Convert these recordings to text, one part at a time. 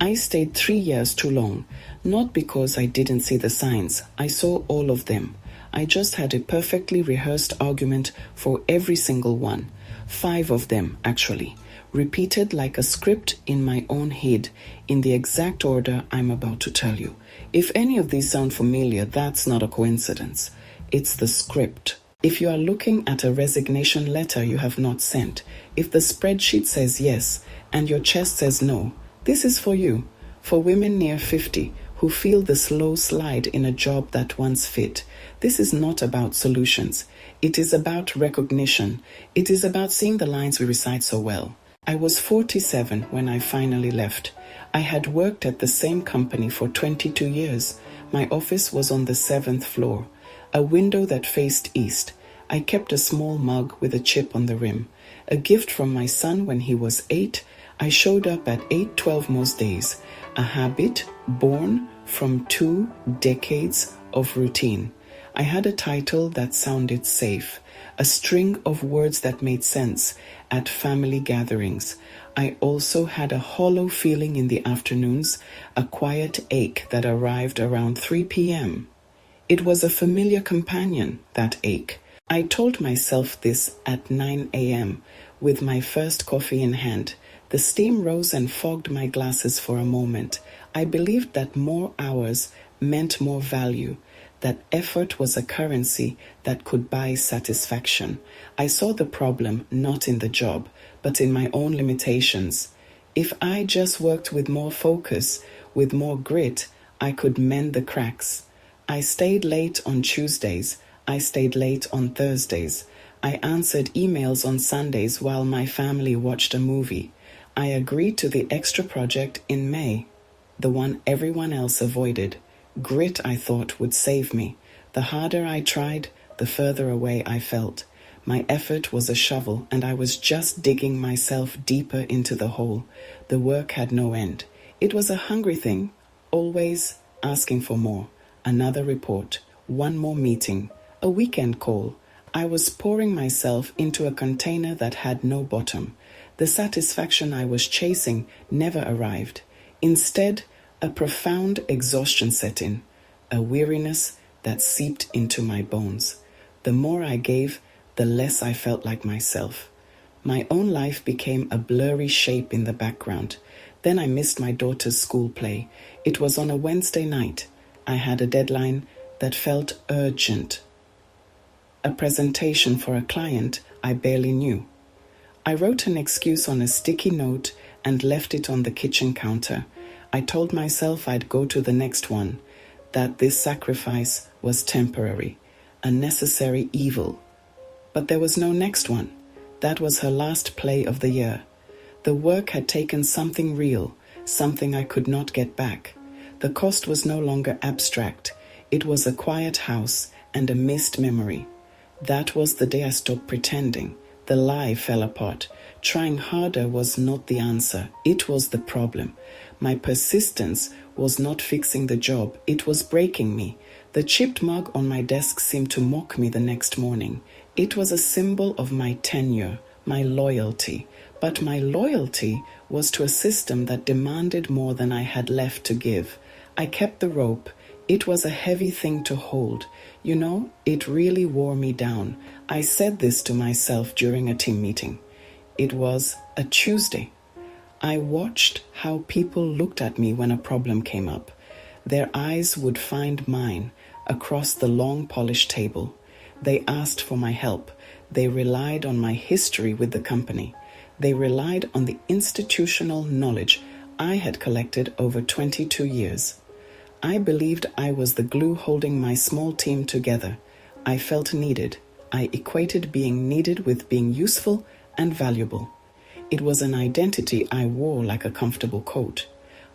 I stayed 3 years too long, not because I didn't see the signs. I saw all of them. I just had a perfectly rehearsed argument for every single one. 5 of them, actually, repeated like a script in my own head, in the exact order I'm about to tell you. If any of these sound familiar, that's not a coincidence. It's the script. If you are looking at a resignation letter you have not sent, if the spreadsheet says yes and your chest says no, this is for you. For women near 50 who feel the slow slide in a job that once fit. This is not about solutions. It is about recognition. It is about seeing the lines we recite so well. I was 47 when I finally left. I had worked at the same company for 22 years. My office was on the 7th floor, a window that faced east. I kept a small mug with a chip on the rim, a gift from my son when he was 8. I showed up at 8:12 most days, a habit born from 2 decades of routine. I had a title that sounded safe, a string of words that made sense at family gatherings. I also had a hollow feeling in the afternoons, a quiet ache that arrived around 3 p.m. It was a familiar companion, that ache. I told myself this at 9 a.m. with my first coffee in hand. The steam rose and fogged my glasses for a moment. I believed that more hours meant more value, that effort was a currency that could buy satisfaction. I saw the problem not in the job, but in my own limitations. If I just worked with more focus, with more grit, I could mend the cracks. I stayed late on Tuesdays. I stayed late on Thursdays. I answered emails on Sundays while my family watched a movie. I agreed to the extra project in May, the one everyone else avoided. Grit, I thought, would save me. The harder I tried, the further away I felt. My effort was a shovel, and I was just digging myself deeper into the hole. The work had no end. It was a hungry thing, always asking for more. Another report, one more meeting, a weekend call. I was pouring myself into a container that had no bottom. The satisfaction I was chasing never arrived. Instead, a profound exhaustion set in, a weariness that seeped into my bones. The more I gave, the less I felt like myself. My own life became a blurry shape in the background. Then I missed my daughter's school play. It was on a Wednesday night. I had a deadline that felt urgent. A presentation for a client I barely knew. I wrote an excuse on a sticky note and left it on the kitchen counter. I told myself I'd go to the next one, that this sacrifice was temporary, a necessary evil. But there was no next one. That was her last play of the year. The work had taken something real, something I could not get back. The cost was no longer abstract. It was a quiet house and a missed memory. That was the day I stopped pretending. The lie fell apart. Trying harder was not the answer. It was the problem. My persistence was not fixing the job. It was breaking me. The chipped mug on my desk seemed to mock me the next morning. It was a symbol of my tenure, my loyalty. But my loyalty was to a system that demanded more than I had left to give. I kept the rope. It was a heavy thing to hold. You know, it really wore me down. I said this to myself during a team meeting. It was a Tuesday. I watched how people looked at me when a problem came up. Their eyes would find mine across the long polished table. They asked for my help. They relied on my history with the company. They relied on the institutional knowledge I had collected over 22 years. I believed I was the glue holding my small team together. I felt needed. I equated being needed with being useful and valuable. It was an identity I wore like a comfortable coat.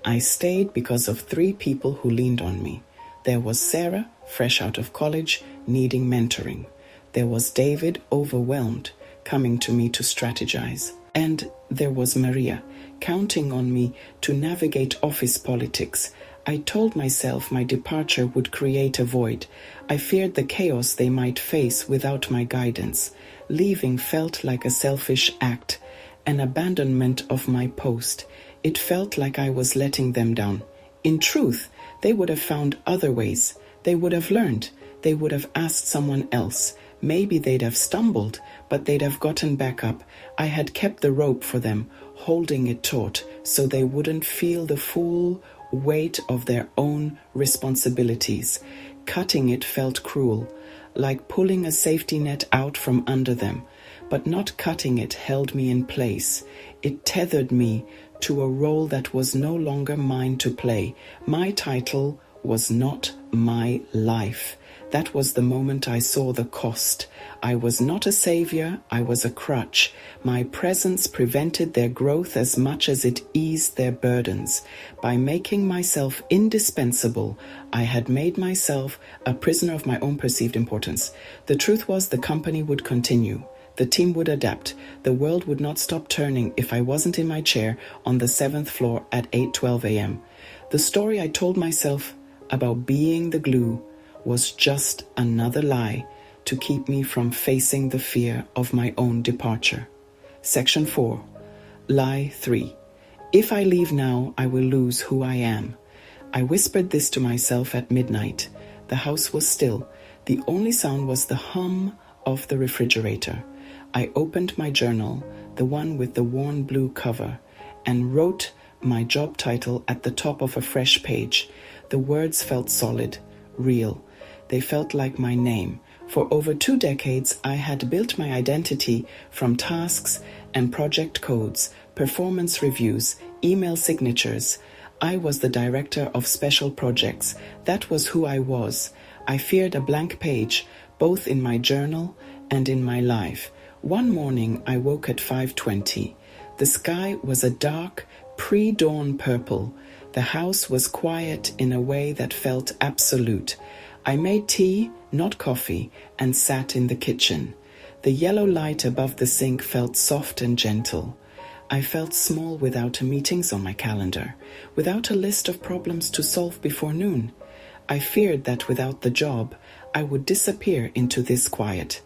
I stayed because of 3 people who leaned on me. There was Sarah, fresh out of college, needing mentoring. There was David, overwhelmed, coming to me to strategize. And there was Maria, counting on me to navigate office politics. I told myself my departure would create a void. I feared the chaos they might face without my guidance. Leaving felt like a selfish act, an abandonment of my post. It felt like I was letting them down. In truth, they would have found other ways. They would have learned. They would have asked someone else. Maybe they'd have stumbled, but they'd have gotten back up. I had kept the rope for them, holding it taut, so they wouldn't feel the full weight of their own responsibilities. Cutting it felt cruel, like pulling a safety net out from under them. But not cutting it held me in place. It tethered me to a role that was no longer mine to play. My title was not my life. That was the moment I saw the cost. I was not a savior, I was a crutch. My presence prevented their growth as much as it eased their burdens. By making myself indispensable, I had made myself a prisoner of my own perceived importance. The truth was the company would continue. The team would adapt. The world would not stop turning if I wasn't in my chair on the 7th floor at 8:12 a.m. The story I told myself about being the glue was just another lie to keep me from facing the fear of my own departure. Section 4. Lie 3. If I leave now, I will lose who I am. I whispered this to myself at midnight. The house was still. The only sound was the hum of the refrigerator. I opened my journal, the one with the worn blue cover, and wrote my job title at the top of a fresh page. The words felt solid, real. They felt like my name. For over 2 decades, I had built my identity from tasks and project codes, performance reviews, email signatures. I was the director of special projects. That was who I was. I feared a blank page, both in my journal and in my life. One morning, I woke at 5:20. The sky was a dark, pre-dawn purple. The house was quiet in a way that felt absolute. I made tea, not coffee, and sat in the kitchen. The yellow light above the sink felt soft and gentle. I felt small without meetings on my calendar, without a list of problems to solve before noon. I feared that without the job, I would disappear into this quiet,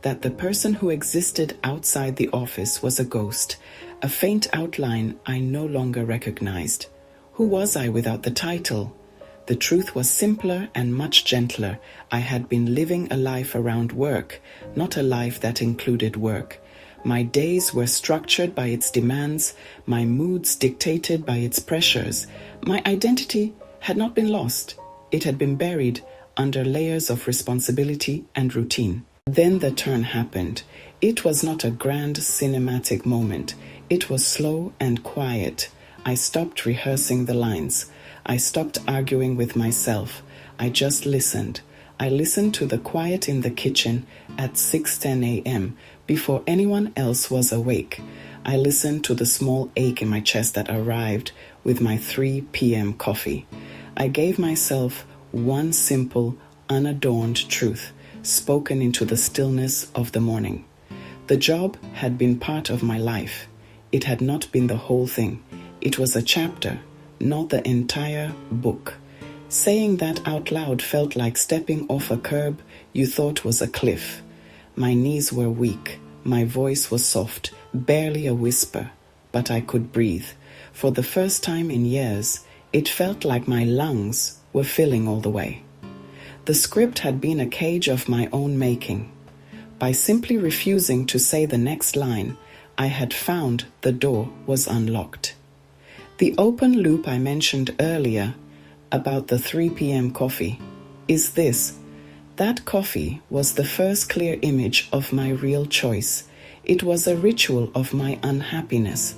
that the person who existed outside the office was a ghost, a faint outline I no longer recognized. Who was I without the title? The truth was simpler and much gentler. I had been living a life around work, not a life that included work. My days were structured by its demands, my moods dictated by its pressures. My identity had not been lost. It had been buried under layers of responsibility and routine. Then the turn happened. It was not a grand cinematic moment. It was slow and quiet. I stopped rehearsing the lines. I stopped arguing with myself. I just listened. I listened to the quiet in the kitchen at 6:10 a.m. before anyone else was awake. I listened to the small ache in my chest that arrived with my 3 p.m. coffee. I gave myself one simple, unadorned truth, spoken into the stillness of the morning. The job had been part of my life. It had not been the whole thing. It was a chapter, not the entire book. Saying that out loud felt like stepping off a curb you thought was a cliff. My knees were weak. My voice was soft, barely a whisper, but I could breathe. For the first time in years, it felt like my lungs were filling all the way. The script had been a cage of my own making. By simply refusing to say the next line, I had found the door was unlocked. The open loop I mentioned earlier about the 3 p.m. coffee is this. That coffee was the first clear image of my real choice. It was a ritual of my unhappiness.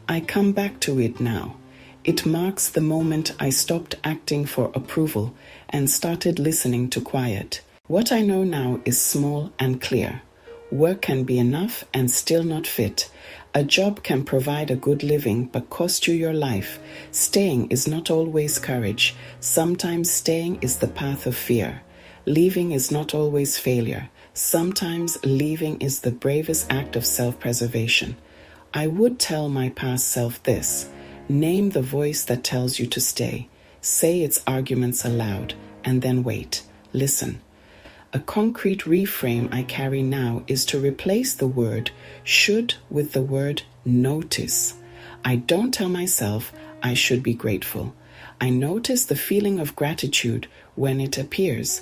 I come back to it now. It marks the moment I stopped acting for approval and started listening to quiet. What I know now is small and clear. Work can be enough and still not fit. A job can provide a good living but cost you your life. Staying is not always courage. Sometimes staying is the path of fear. Leaving is not always failure. Sometimes leaving is the bravest act of self-preservation. I would tell my past self this. Name the voice that tells you to stay. Say its arguments aloud, and then wait. Listen. A concrete reframe I carry now is to replace the word should with the word notice. I don't tell myself I should be grateful. I notice the feeling of gratitude when it appears.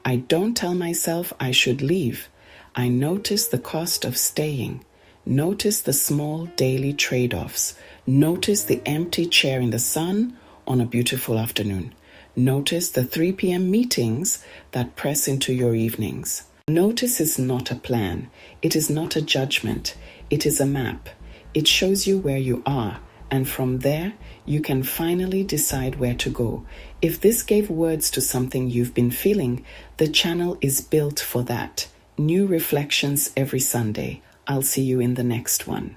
I don't tell myself I should leave. I notice the cost of staying. Notice the small daily trade-offs. Notice the empty chair in the sun on a beautiful afternoon. Notice the 3 p.m. meetings that press into your evenings. Notice is not a plan. It is not a judgment. It is a map. It shows you where you are, and from there, you can finally decide where to go. If this gave words to something you've been feeling, the channel is built for that. New reflections every Sunday. I'll see you in the next one.